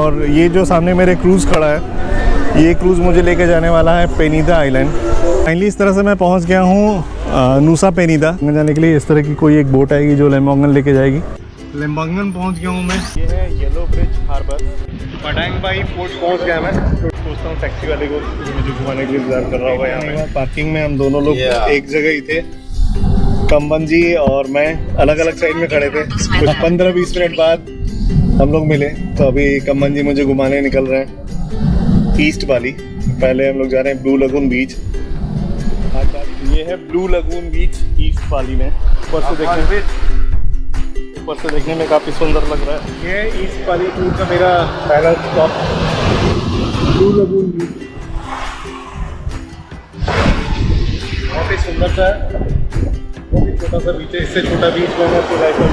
और ये जो सामने मेरे क्रूज़ खड़ा है, ये क्रूज़ मुझे लेके जाने वाला है पेनीदा आइलैंड। फाइनली इस तरह से मैं पहुंच गया हूँ नूसा पेनीदा जाने के लिए। इस तरह की कोई एक बोट आएगी जो लैम्बोंगन लेके जाएगी। लैम्बोंगन पहुंच गया हूँ मैं। ये है येलो ब्रिज हार्बर। पटांग बाई पोर्ट पहुंच गया मैं। सोचता हूँ टैक्सी वाले को मुझे घुमाने के लिए इंतजार कर रहा होगा यहाँ पे। पार्किंग में हम दोनों लोग एक जगह ही थे, कंबन जी और मैं अलग अलग साइड में खड़े थे। कुछ 15-20 मिनट बाद हम लोग मिले, तो अभी कंबन जी मुझे घुमाने निकल रहे हैं ईस्ट बाली। पहले हम लोग जा रहे हैं ब्लू लगून बीच। ये है ब्लू लगून बीच ईस्ट बाली में। ऊपर से देखने में काफ़ी सुंदर लग रहा है। ये ईस्ट बाली टूर का मेरा पहला स्टॉप ब्लू लगून बीच। बहुत ही सुंदर सा है, वो भी छोटा सा बीच है। इससे छोटा बीच मैंने अपनी लाइफ में।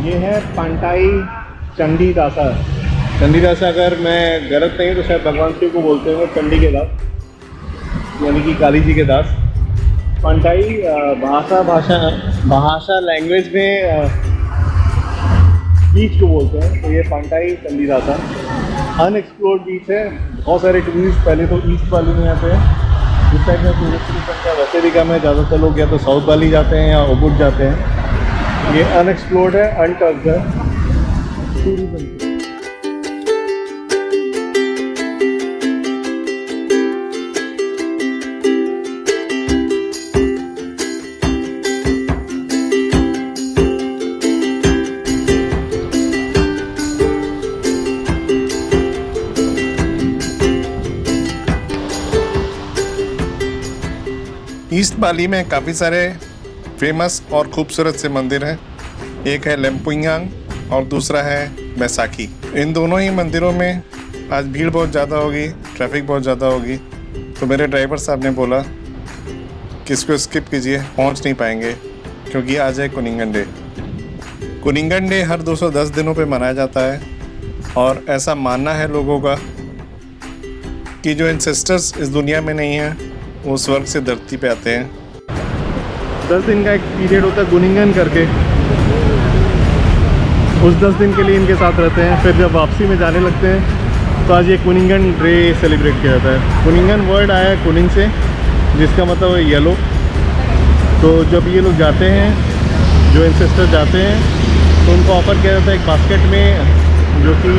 ये है पांटाई चंडीदासा। चंडीदासा अगर मैं गलत नहीं तो शायद भगवान शिव को बोलते हैं चंडी के दास, यानी कि काली जी के दास। पांटाई भाषा लैंग्वेज में बीच को बोलते हैं। तो ये पांटाई चंडीदासा अनएक्सप्लोर्ड बीच है। बहुत सारे टूरिस्ट पहले तो ईस्ट बाली में आते हैं। इस साइड में टूरिस्ट की संख्या वैसे भी कम है। ज़्यादातर लोग या तो साउथ बाली जाते हैं या ओबुड जाते हैं। ये अनएक्सप्लोर्ड है, अनटच्ड है। ईस्ट बाली में काफ़ी सारे फेमस और खूबसूरत से मंदिर हैं। एक है लेम्पुयांग और दूसरा है बैसाखी। इन दोनों ही मंदिरों में आज भीड़ बहुत ज़्यादा होगी, ट्रैफिक बहुत ज़्यादा होगी। तो मेरे ड्राइवर साहब ने बोला कि इसको स्किप कीजिए, पहुंच नहीं पाएंगे, क्योंकि आज है कुनिंगन डे। कुनिंगन डे हर 210 दिनों पे मनाया जाता है और ऐसा मानना है लोगों का कि जो एंसेस्टर्स इस दुनिया में नहीं हैं वो स्वर्ग से धरती पे आते हैं। 10 दिन का एक पीरियड होता है कुनिंगन करके। उस 10 दिन के लिए इनके साथ रहते हैं। फिर जब वापसी में जाने लगते हैं तो आज ये कुनिंगन डे सेलिब्रेट किया जाता है। कुनिंगन वर्ड आया है कुनिंग से, जिसका मतलब है येलो। तो जब ये लोग जाते हैं, जो एंसेस्टर जाते हैं, तो उनको ऑफ़र किया जाता है एक बास्केट में जो कि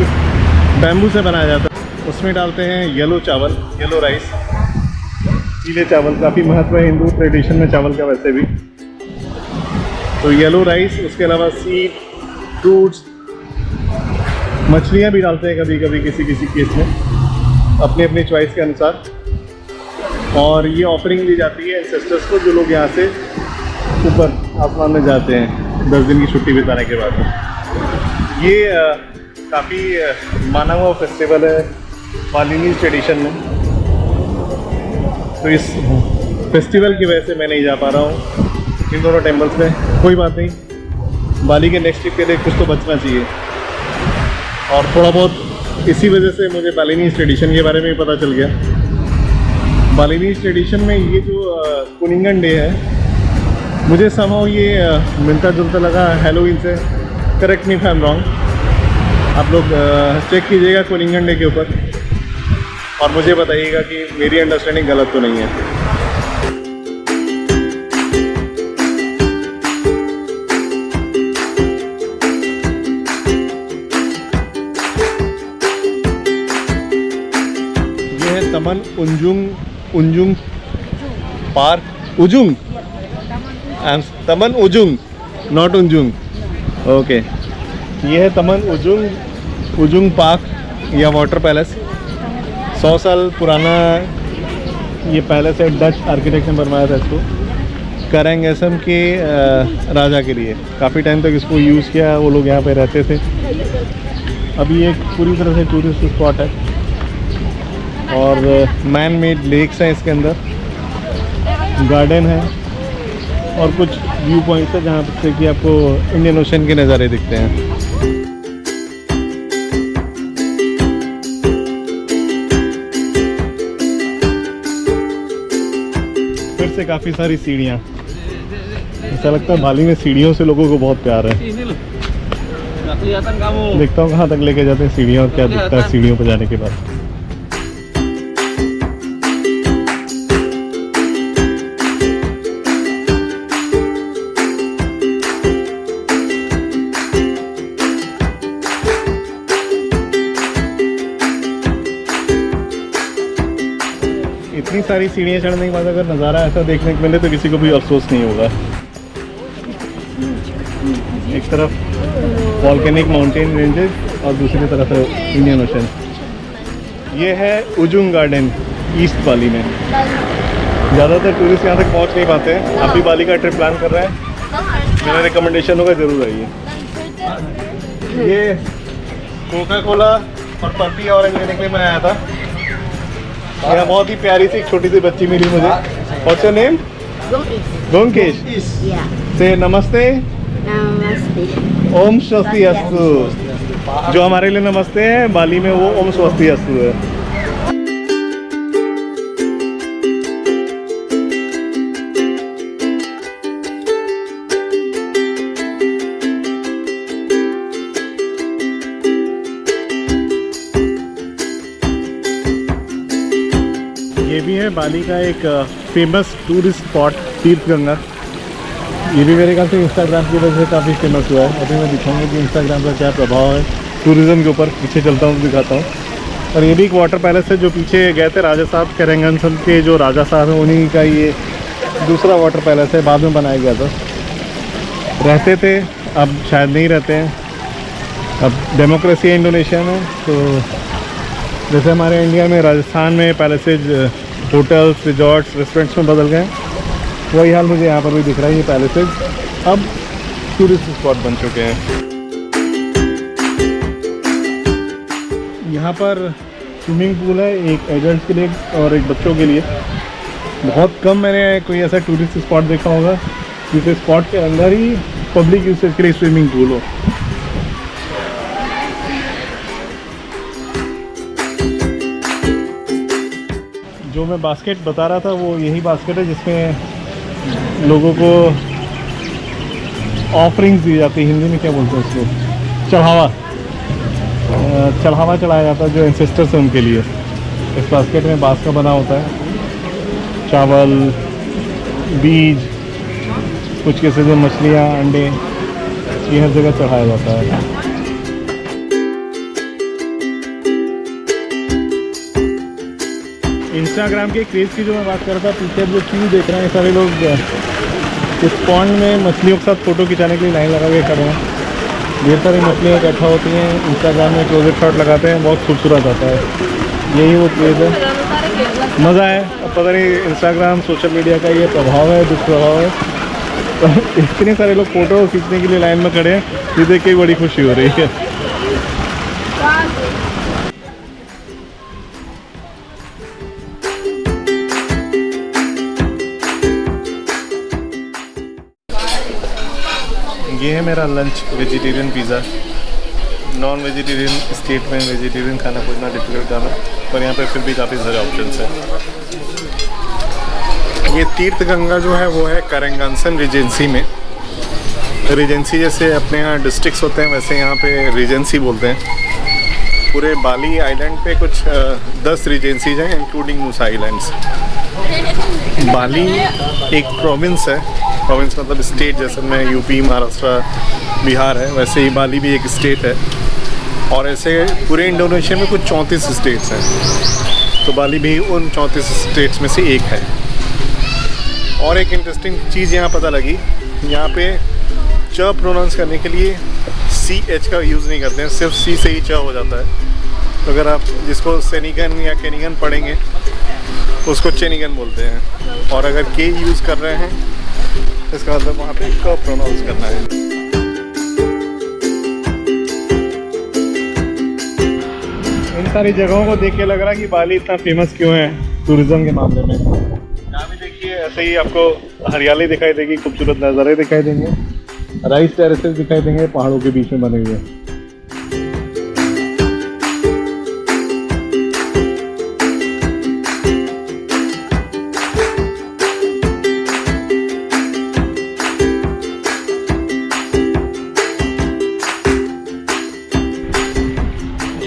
बैम्बू से बनाया जाता है। उसमें डालते हैं येलो चावल, येलो राइस, पीले चावल। काफ़ी महत्व है हिंदू ट्रेडिशन में चावल का वैसे भी। तो येलो राइस, उसके अलावा सीड, फ्रूट्स, मछलियाँ भी डालते हैं कभी कभी किसी किसी केस में, अपनी अपनी चॉइस के अनुसार। और ये ऑफरिंग दी जाती है एंसेस्टर्स को, जो लोग यहाँ से ऊपर आसमान में जाते हैं 10 दिन की छुट्टी बिताने के बाद। ये काफ़ी माना हुआ फेस्टिवल है बालिनीज ट्रेडिशन में। तो इस फेस्टिवल की वजह से मैं नहीं जा पा रहा हूँ इन दोनों टेम्पल्स में। कोई बात नहीं, बाली के नेक्स्ट ट्रिप के लिए कुछ तो बचना चाहिए। और थोड़ा बहुत इसी वजह से मुझे बालिनीज ट्रेडिशन के बारे में पता चल गया। बालिनीज ट्रेडिशन में ये जो कुनिंगन डे है, मुझे समहाउ ये मिलता जुलता लगा हैलोवीन से। Correct me if I am wrong. आप लोग चेक कीजिएगा कुनिंगन डे के ऊपर और मुझे बताइएगा कि मेरी अंडरस्टैंडिंग गलत तो नहीं है। ये है तमन उंजुंग पार्क। उजुंग, तमन उजुंग, नॉट उंजुंग। ओके, ये है तमन उजुंग पार्क या वाटर पैलेस। 100 साल पुराना ये पैलेस है। डच आर्किटेक्ट ने बनवाया था इसको करेंगेसम के राजा के लिए। काफ़ी टाइम तक इसको यूज़ किया, वो लोग यहाँ पे रहते थे। अभी एक पूरी तरह से टूरिस्ट स्पॉट है और मैन मेड लेक्स हैं इसके अंदर, गार्डन है और कुछ व्यू पॉइंट्स है जहाँ से कि आपको इंडियन ओशन के नज़ारे दिखते हैं। से काफ़ी सारी सीढ़ियाँ। ऐसा लगता है बाली में सीढ़ियों से लोगों को बहुत प्यार है। देखता हूँ कहाँ तक लेके जाते हैं सीढ़ियाँ और क्या दिखता है सीढ़ियों पर जाने के बाद। इतनी सारी सीढ़ियाँ चढ़ने के बाद अगर नज़ारा ऐसा देखने को मिले तो किसी को भी अफसोस नहीं होगा। एक तरफ वॉल्केनिक माउंटेन रेंजेस और दूसरी तरफ है इंडियन ओशन। ये है उजुंग गार्डन ईस्ट बाली में। ज़्यादातर टूरिस्ट यहाँ तक पहुँच नहीं पाते हैं। आप भी बाली का ट्रिप प्लान कर रहे हैं, मेरा रिकमेंडेशन होगा ज़रूर आइए। ये कोका कोला और पपी ऑरेंज लेने के लिए मैं आया था। यहाँ बहुत ही प्यारी सी एक छोटी सी बच्ची मिली मुझे। What's your name? गोंकेश। से नमस्ते। ओम स्वस्ति अस्तु। जो हमारे लिए नमस्ते है बाली में वो ओम स्वस्ति अस्तु है। ये भी है बाली का एक फेमस टूरिस्ट स्पॉट तीर्थ गंगा। ये भी मेरे ख्याल से इंस्टाग्राम की वजह से काफ़ी फेमस हुआ है। अभी मैं दिखाऊंगा कि इंस्टाग्राम का क्या प्रभाव है टूरिज़्म के ऊपर। पीछे चलता हूँ दिखाता हूँ। और ये भी एक वाटर पैलेस है जो पीछे गए थे राजा साहब करेंगनसन के जो राजा साहब हैं उन्हीं का ये दूसरा वाटर पैलेस है। बाद में बनाया गया था। रहते थे, अब शायद नहीं रहते हैं। अब डेमोक्रेसी है इंडोनेशिया में, तो जैसे हमारे इंडिया में राजस्थान में पैलेसेज होटल्स रिजॉर्ट्स रेस्टोरेंट्स में बदल गए, वही हाल मुझे यहाँ पर भी दिख रहा है। ये पैलेसेज अब टूरिस्ट स्पॉट बन चुके हैं। यहाँ पर स्विमिंग पूल है, एक एडल्ट के लिए और एक बच्चों के लिए। बहुत कम मैंने कोई ऐसा टूरिस्ट स्पॉट देखा होगा जिस स्पॉट के अंदर ही पब्लिक यूसेज के लिए स्विमिंग पूल हो। जो मैं बास्केट बता रहा था वो यही बास्केट है जिसमें लोगों को ऑफरिंग्स दी जाती है। हिंदी में क्या बोलते हैं उसको? चढ़ावा चढ़ाया जाता है जो एंसेस्टर्स हैं उनके लिए। इस बास्केट में बांस का बना होता है। चावल, बीज, कुछ किस्म से मछलियाँ, अंडे, ये हर जगह चढ़ाया जाता है। इंस्टाग्राम के क्रेज़ की जो मैं बात कर रहा था, पीछे जो क्यों देख रहे हैं सारे लोग इस पॉन्ड में मछलियों के साथ फ़ोटो खिंचाने के लिए लाइन लगा के खड़े हैं। ढेर सारी मछलियाँ इकट्ठा होती हैं, इंस्टाग्राम में क्लोजअप शॉट लगाते हैं, बहुत खूबसूरत आता है। यही वो क्रेज़ है, मज़ा है। अब पता नहीं इंस्टाग्राम सोशल मीडिया का ये प्रभाव है दुष्प्रभाव है, तो इतने सारे लोग फ़ोटो खींचने के लिए लाइन में खड़े हैं, ये देख के बड़ी खुशी हो रही है। ये है मेरा lunch, vegetarian pizza. Non vegetarian state में वेजिटेरियन खाना खोजना डिफिकल्ट काम है, पर यहाँ पे फिर भी काफ़ी सारे ऑप्शंस हैं। ये तीर्थ गंगा जो है वो है करेंगनसन रीजेंसी में। रीजेंसी जैसे अपने यहाँ डिस्ट्रिक्ट्स होते हैं वैसे यहाँ पे रीजेंसी बोलते हैं। पूरे बाली आइलैंड पे कुछ 10 रीजेंसीज हैं इंक्लूडिंग नुसा आइलैंड्स। बाली एक प्रोविंस है, प्रोविंस मतलब स्टेट। जैसे में यूपी, महाराष्ट्र, बिहार है, वैसे ही बाली भी एक स्टेट है। और ऐसे पूरे इंडोनेशिया में कुछ 34 स्टेट्स हैं, तो बाली भी उन 34 स्टेट्स में से एक है। और एक इंटरेस्टिंग चीज़ यहाँ पता लगी, यहाँ पे च प्रोनाउंस करने के लिए CH का यूज़ नहीं करते हैं, सिर्फ C से ही च हो जाता है। तो अगर आप जिसको सेनिगन या केनिगन पढ़ेंगे उसको चेनिगन बोलते हैं, और अगर K यूज़ कर रहे हैं इसका मतलब वहाँ पे क प्रोनाउंस करना है। इन सारी जगहों को देख के लग रहा है कि बाली इतना फेमस क्यों है टूरिज्म के मामले में। यहाँ भी देखिए ऐसे ही आपको हरियाली दिखाई देगी, खूबसूरत नज़ारे दिखाई देंगे, राइस टेरेसेस दिखाई देंगे पहाड़ों के बीच में बने हुए।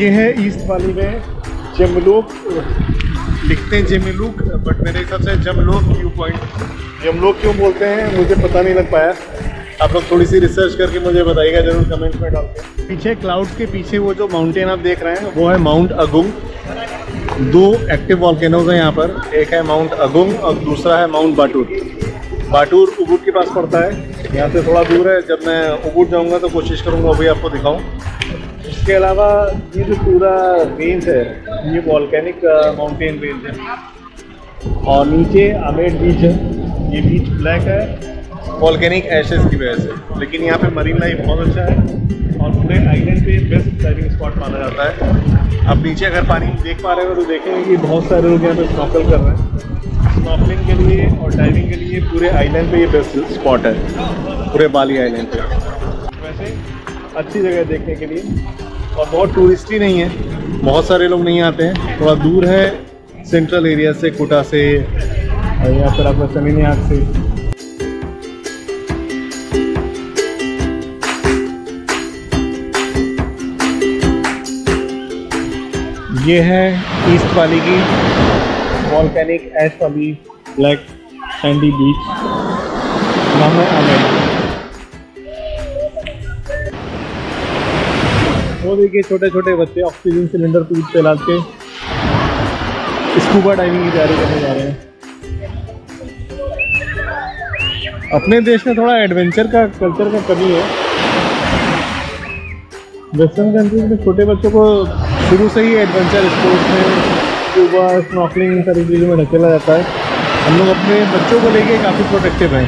ये है ईस्ट बाली में जमलोक, लिखते हैं जमलूक बट मेरे हिसाब से जमलोक व्यू पॉइंट। जमलोक क्यों बोलते हैं मुझे पता नहीं लग पाया, आप लोग थोड़ी सी रिसर्च करके मुझे बताइएगा जरूर कमेंट में डाल के। पीछे क्लाउड्स के पीछे वो जो माउंटेन आप देख रहे हैं वो है माउंट अगुंग। 2 एक्टिव वॉल्केनोज हैं यहाँ पर, एक है माउंट अगुंग और दूसरा है माउंट बाटूर। बाटूर उबुड के पास पड़ता है, यहाँ से थोड़ा दूर है। जब मैं उबुड जाऊँगा तो कोशिश करूँगा अभी आपको दिखाऊँ। इसके अलावा ये जो पूरा रेंज है ये वॉल्केनिक माउंटेन रेंज है और नीचे आमेड बीच है। ये बीच ब्लैक है वॉल्केनिक एशेस की वजह से, लेकिन यहाँ पे मरीन लाइफ बहुत अच्छा है और पूरे आइलैंड पे बेस्ट डाइविंग स्पॉट माना जाता है। आप नीचे अगर पानी देख पा रहे हो तो देखेंगे कि बहुत सारे लोग यहाँ पे स्नॉर्कल कर रहे हैं। स्नॉर्कलिंग के लिए और डाइविंग के लिए पूरे आइलैंड पे ये बेस्ट स्पॉट है, पूरे बाली आइलैंड पे। वैसे अच्छी जगह देखने के लिए और बहुत टूरिस्टी नहीं है, बहुत सारे लोग नहीं आते हैं। थोड़ा दूर है सेंट्रल एरिया से, कुटा से या फिर आपका शनियाक से। ये है ईस्ट बाली की वॉल्केनिक ऐश वाली ब्लैक सैंडी बीच, नाम है आमेड। वो देखिए छोटे छोटे बच्चे ऑक्सीजन सिलेंडर पीठ पे लाद के स्कूबा डाइविंग की तैयारी करने जा रहे हैं। अपने देश में थोड़ा एडवेंचर का कल्चर का कमी है। वेस्टर्न कंट्रीज में छोटे बच्चों को शुरू से ही एडवेंचर स्पोर्ट्स में स्कूबा स्नॉर्कलिंग इन सारी चीज़ों में ढकेला जाता है। हम लोग अपने बच्चों को लेके काफ़ी प्रोटेक्टिव हैं।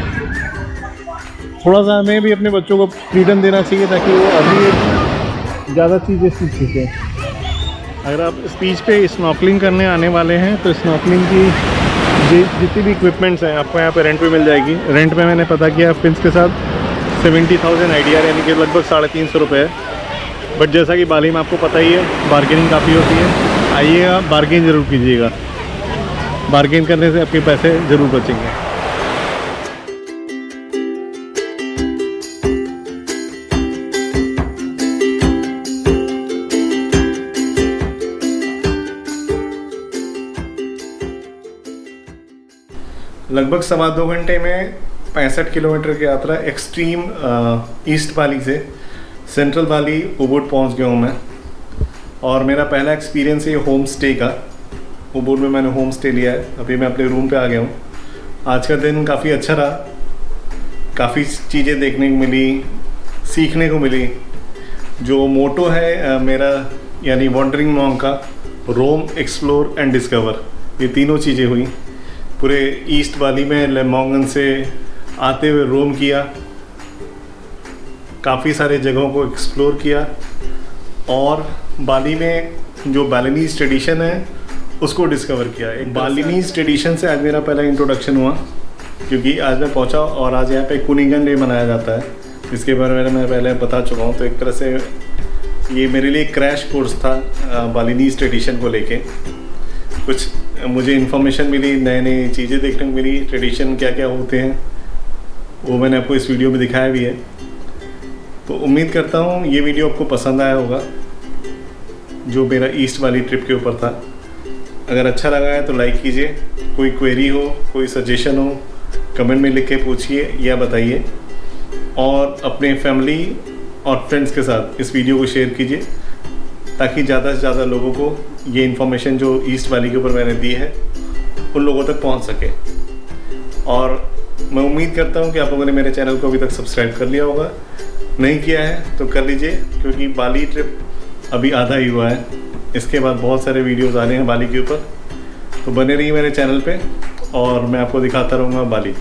थोड़ा सा हमें भी अपने बच्चों को फ्रीडम देना चाहिए ताकि वो अभी ज़्यादा चीज़ें सीख सकें। अगर आप इस बीच पे स्नॉर्कलिंग करने आने वाले हैं तो स्नॉर्कलिंग की जितनी भी इक्विपमेंट्स हैं आपको यहाँ पे रेंट पे मिल जाएगी। रेंट पे मैंने पता किया फिन्स के साथ 70,000 IDR यानी कि लगभग 350 रुपये है। बट जैसा कि बाली में आपको पता ही है बार्गेनिंग काफ़ी होती है। आइएगा, बार्गेन ज़रूर कीजिएगा, बार्गेन करने से आपके पैसे ज़रूर बचेंगे। लगभग 2.25 घंटे में 65 किलोमीटर की यात्रा एक्सट्रीम ईस्ट बाली से सेंट्रल बाली उबुड पहुंच गया हूं मैं। और मेरा पहला एक्सपीरियंस है होम स्टे का। उबुड में मैंने होम स्टे लिया है, अभी मैं अपने रूम पे आ गया हूं। आज का दिन काफ़ी अच्छा रहा, काफ़ी चीज़ें देखने को मिली, सीखने को मिली। जो मोटो है मेरा यानी वॉन्डरिंग मॉन्क का, रोम, एक्सप्लोर एंड डिस्कवर, ये तीनों चीज़ें हुई। पूरे ईस्ट बाली में लेमोंगन से आते हुए रोम किया, काफ़ी सारे जगहों को एक्सप्लोर किया और बाली में जो बालिनीज़ ट्रेडिशन है उसको डिस्कवर किया। एक बालिनीज़ ट्रेडिशन से आज मेरा पहला इंट्रोडक्शन हुआ, क्योंकि आज मैं पहुंचा और आज यहाँ पे कुनिगन डे मनाया जाता है, जिसके बारे में मैं पहले बता चुका हूँ। तो एक तरह से ये मेरे लिए क्रैश कोर्स था बालिनीज़ ट्रेडिशन को लेके। कुछ मुझे इन्फॉर्मेशन मिली, नई नई चीज़ें देखने को मिली, ट्रेडिशन क्या क्या होते हैं वो मैंने आपको इस वीडियो में दिखाया भी है। तो उम्मीद करता हूँ ये वीडियो आपको पसंद आया होगा, जो मेरा ईस्ट वाली ट्रिप के ऊपर था। अगर अच्छा लगा है तो लाइक कीजिए, कोई क्वेरी हो, कोई सजेशन हो, कमेंट में लिख के पूछिए या बताइए, और अपने फैमिली और फ्रेंड्स के साथ इस वीडियो को शेयर कीजिए ताकि ज़्यादा से ज़्यादा लोगों को ये इन्फॉर्मेशन जो ईस्ट वाली के ऊपर मैंने दी है उन लोगों तक पहुंच सके। और मैं उम्मीद करता हूं कि आप लोगों ने मेरे चैनल को अभी तक सब्सक्राइब कर लिया होगा। नहीं किया है तो कर लीजिए, क्योंकि बाली ट्रिप अभी आधा ही हुआ है, इसके बाद बहुत सारे वीडियोज़ आ रहे हैं बाली के ऊपर। तो बने रहिए मेरे चैनल पे और मैं आपको दिखाता रहूँगा बाली।